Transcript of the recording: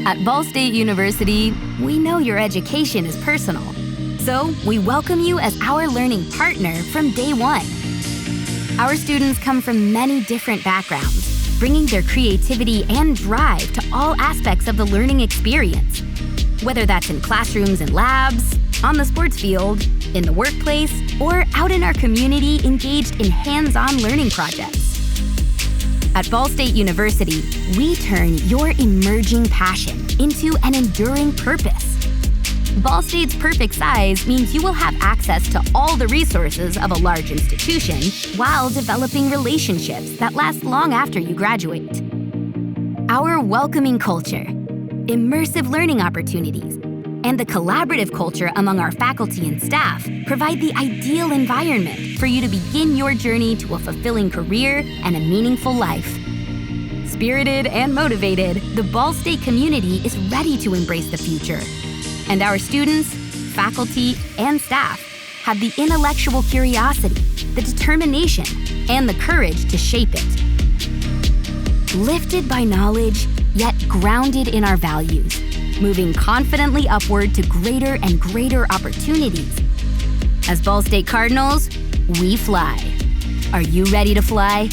At Ball State University, we know your education is personal. So we welcome you as our learning partner from day one. Our students come from many different backgrounds, bringing their creativity and drive to all aspects of the learning experience. Whether that's in classrooms and labs, on the sports field, in the workplace, or out in our community engaged in hands-on learning projects. At Ball State University, we turn your emerging passion into an enduring purpose. Ball State's perfect size means you will have access to all the resources of a large institution while developing relationships that last long after you graduate. Our welcoming culture, immersive learning opportunities, and the collaborative culture among our faculty and staff provide the ideal environment for you to begin your journey to a fulfilling career and a meaningful life. Spirited and motivated, the Ball State community is ready to embrace the future. And our students, faculty, and staff have the intellectual curiosity, the determination, and the courage to shape it. Lifted by knowledge, yet grounded in our values, moving confidently upward to greater and greater opportunities. As Ball State Cardinals, we fly. Are you ready to fly?